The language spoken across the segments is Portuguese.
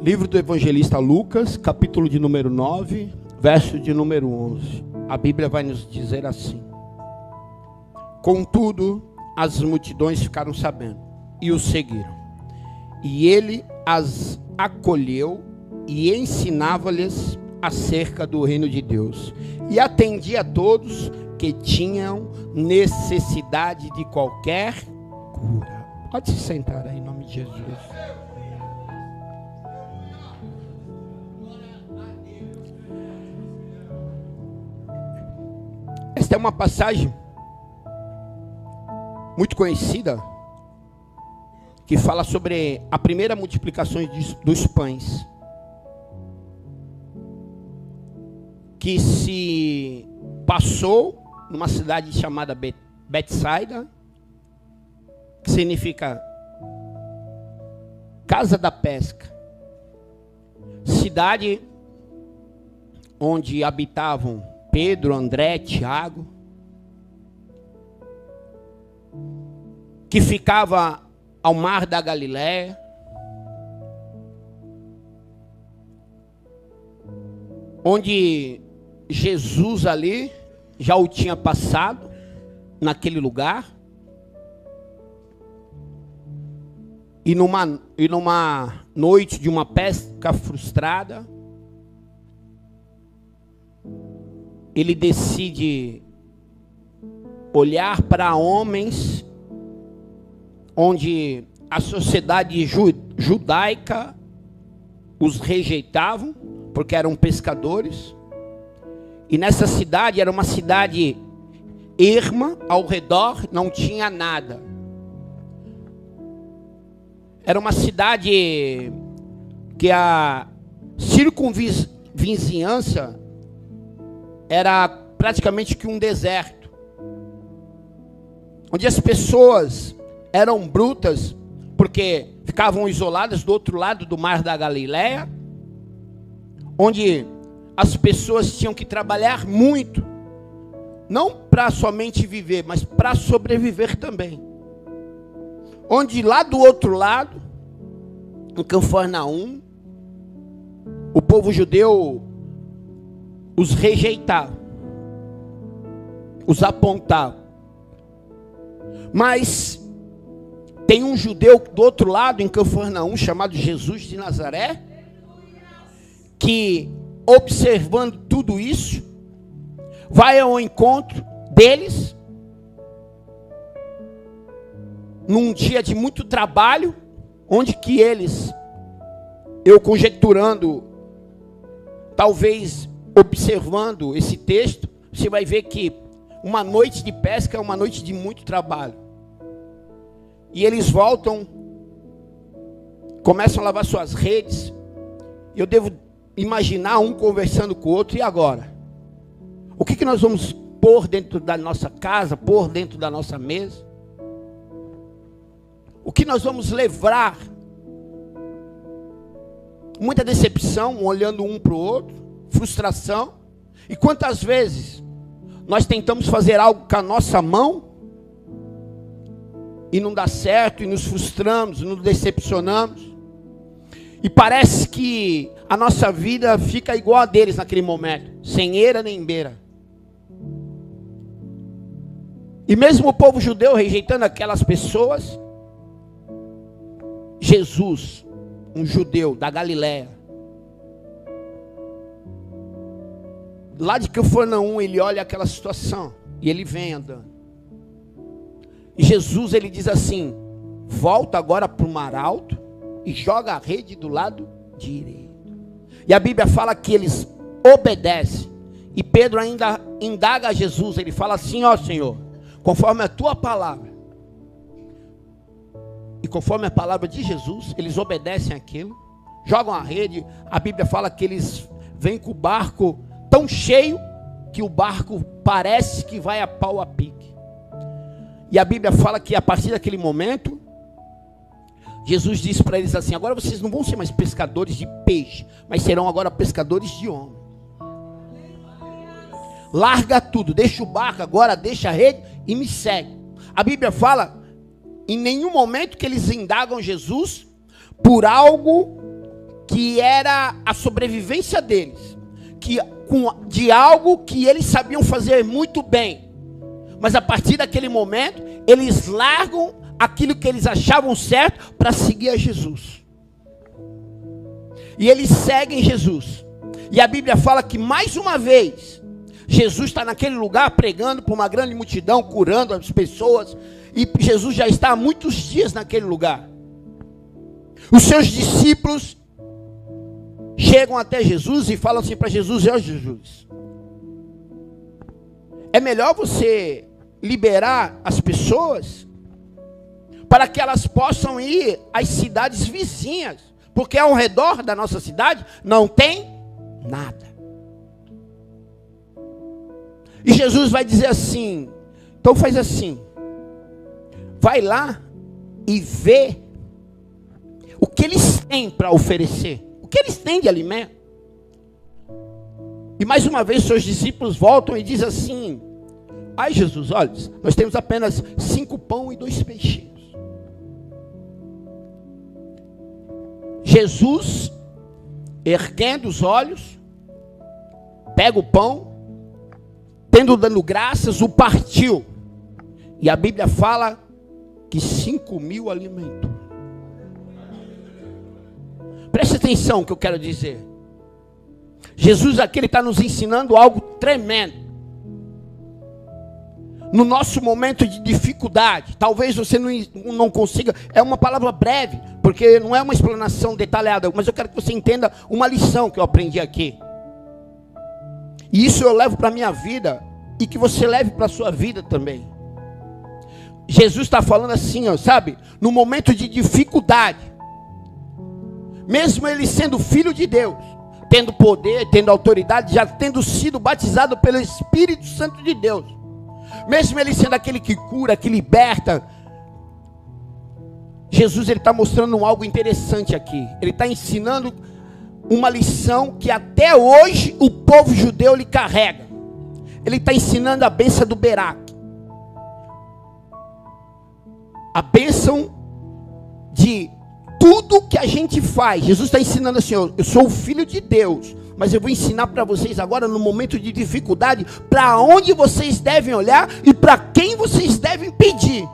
Livro do evangelista Lucas, capítulo de número 9, verso de número 11. A Bíblia vai nos dizer assim: Contudo, as multidões ficaram sabendo e o seguiram. E ele as acolheu e ensinava-lhes acerca do reino de Deus. E atendia a todos que tinham necessidade de qualquer cura. Pode se sentar aí em nome de Jesus. Esta é uma passagem muito conhecida que fala sobre a primeira multiplicação dos pães, que se passou numa cidade chamada Betsaida, que significa casa da pesca, cidade onde habitavam Pedro, André, Tiago, que ficava ao mar da Galileia, onde Jesus ali já o tinha passado, naquele lugar, e numa noite de uma pesca frustrada, ele decide olhar para homens onde a sociedade judaica os rejeitavam, porque eram pescadores. E nessa cidade, era uma cidade erma, ao redor não tinha nada. Era uma cidade que a circunvizinhança era praticamente que um deserto, onde as pessoas eram brutas, porque ficavam isoladas do outro lado do mar da Galileia, onde as pessoas tinham que trabalhar muito, não para somente viver, mas para sobreviver também. Onde lá do outro lado, em Cafarnaum, o povo judeu os rejeitava, os apontava. Mas tem um judeu do outro lado, em Cafarnaum, chamado Jesus de Nazaré, que, observando tudo isso, vai ao encontro deles, num dia de muito trabalho, onde que eles, eu conjecturando, talvez observando esse texto, você vai ver que uma noite de pesca é uma noite de muito trabalho. E eles voltam, começam a lavar suas redes. Eu devo imaginar um conversando com o outro. E agora? O que nós vamos pôr dentro da nossa casa, pôr dentro da nossa mesa? O que nós vamos levar? Muita decepção, olhando um para o outro, frustração. E quantas vezes nós tentamos fazer algo com a nossa mão e não dá certo, e nos frustramos, nos decepcionamos, e parece que a nossa vida fica igual a deles naquele momento, sem eira nem beira. E mesmo o povo judeu rejeitando aquelas pessoas, Jesus, um judeu da Galileia, lá de Cafarnaum, ele olha aquela situação e ele vem andando. E Jesus, ele diz assim: volta agora para o mar alto e joga a rede do lado direito. E a Bíblia fala que eles obedecem. E Pedro ainda indaga a Jesus, ele fala assim: ó Senhor, conforme a tua palavra. E conforme a palavra de Jesus, eles obedecem aquilo, jogam a rede. A Bíblia fala que eles vêm com o barco tão cheio que o barco parece que vai a pau a pique. E a Bíblia fala que a partir daquele momento, Jesus disse para eles assim: agora vocês não vão ser mais pescadores de peixe, mas serão agora pescadores de homens. Larga tudo, deixa o barco agora, deixa a rede e me segue. A Bíblia fala, em nenhum momento que eles indagam Jesus por algo que era a sobrevivência deles, de algo que eles sabiam fazer muito bem. Mas a partir daquele momento, eles largam aquilo que eles achavam certo para seguir a Jesus. E eles seguem Jesus. E a Bíblia fala que mais uma vez, Jesus está naquele lugar pregando para uma grande multidão, curando as pessoas. E Jesus já está há muitos dias naquele lugar. Os seus discípulos chegam até Jesus e falam assim para Jesus: ó Jesus, é melhor você liberar as pessoas para que elas possam ir às cidades vizinhas, porque ao redor da nossa cidade não tem nada. E Jesus vai dizer assim: então faz assim, vai lá e vê o que eles têm para oferecer, o que eles têm de alimento. E mais uma vez seus discípulos voltam e dizem assim: ai Jesus, olha, nós temos apenas 5 pão e 2 peixinhos. Jesus, erguendo os olhos, pega o pão, tendo dado graças, o partiu. E a Bíblia fala que 5.000 alimentou. Preste atenção no que eu quero dizer. Jesus aqui está nos ensinando algo tremendo. No nosso momento de dificuldade, talvez você não consiga, é uma palavra breve, porque não é uma explanação detalhada, mas eu quero que você entenda uma lição que eu aprendi aqui. E isso eu levo para a minha vida, e que você leve para a sua vida também. Jesus está falando assim, ó, sabe, no momento de dificuldade, mesmo ele sendo filho de Deus, tendo poder, tendo autoridade, já tendo sido batizado pelo Espírito Santo de Deus, mesmo ele sendo aquele que cura, que liberta, Jesus ele está mostrando algo interessante aqui. Ele está ensinando uma lição que até hoje o povo judeu lhe carrega. Ele está ensinando a bênção do Beraque, a bênção de tudo que a gente faz. Jesus está ensinando assim: eu sou o filho de Deus, mas eu vou ensinar para vocês agora, no momento de dificuldade, para onde vocês devem olhar e para quem vocês devem pedir.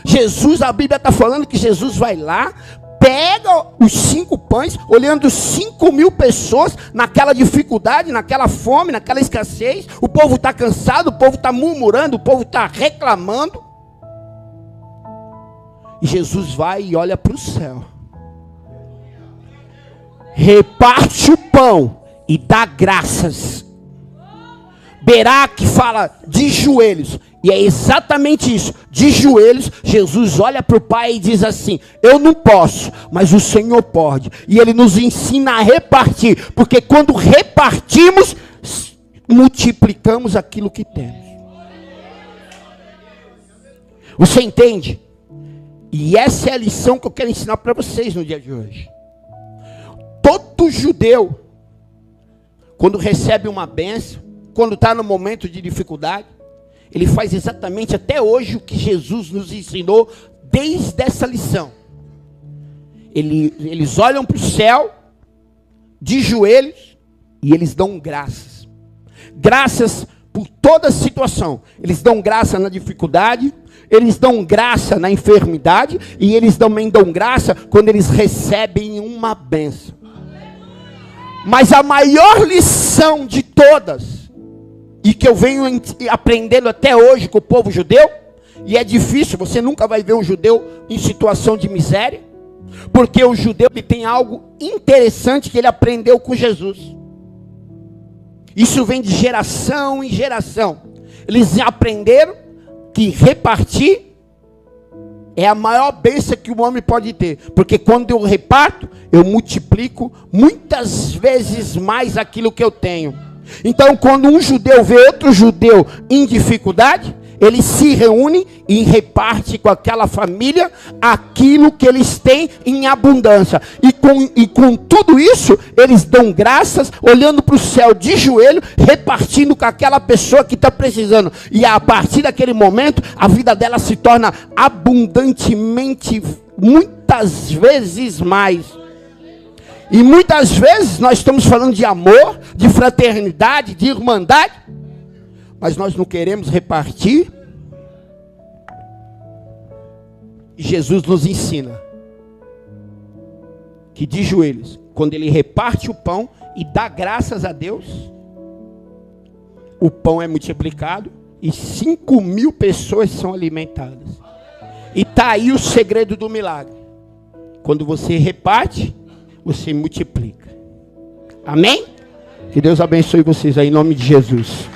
Jesus, a Bíblia está falando que Jesus vai lá, pega os 5 pães, olhando 5.000 pessoas naquela dificuldade, naquela fome, naquela escassez. O povo está cansado, o povo está murmurando, o povo está reclamando. E Jesus vai e olha para o céu, reparte o pão e dá graças. Beraque fala de joelhos, e é exatamente isso, de joelhos. Jesus olha para o Pai e diz assim: eu não posso, mas o Senhor pode. E Ele nos ensina a repartir, porque quando repartimos, multiplicamos aquilo que temos. Você entende? E essa é a lição que eu quero ensinar para vocês no dia de hoje. Todo judeu, quando recebe uma bênção, quando está no momento de dificuldade, ele faz exatamente até hoje o que Jesus nos ensinou desde essa lição. Eles olham para o céu, de joelhos, e eles dão graças. Graças por toda a situação. Eles dão graça na dificuldade, eles dão graça na enfermidade, e eles também dão graça quando eles recebem uma bênção. Mas a maior lição de todas, e que eu venho aprendendo até hoje com o povo judeu, e é difícil, você nunca vai ver um judeu em situação de miséria, porque o judeu ele tem algo interessante que ele aprendeu com Jesus. Isso vem de geração em geração. Eles aprenderam que repartir é a maior bênção que o homem pode ter, porque quando eu reparto, eu multiplico muitas vezes mais aquilo que eu tenho. Então, quando um judeu vê outro judeu em dificuldade, eles se reúnem e repartem com aquela família aquilo que eles têm em abundância. E com tudo isso, eles dão graças, olhando para o céu de joelho, repartindo com aquela pessoa que está precisando. E a partir daquele momento, a vida dela se torna abundantemente, muitas vezes mais. E muitas vezes nós estamos falando de amor, de fraternidade, de irmandade, mas nós não queremos repartir. E Jesus nos ensina que de joelhos, quando ele reparte o pão e dá graças a Deus, o pão é multiplicado e 5.000 pessoas são alimentadas. E está aí o segredo do milagre. Quando você reparte, você multiplica. Amém? Que Deus abençoe vocês aí em nome de Jesus.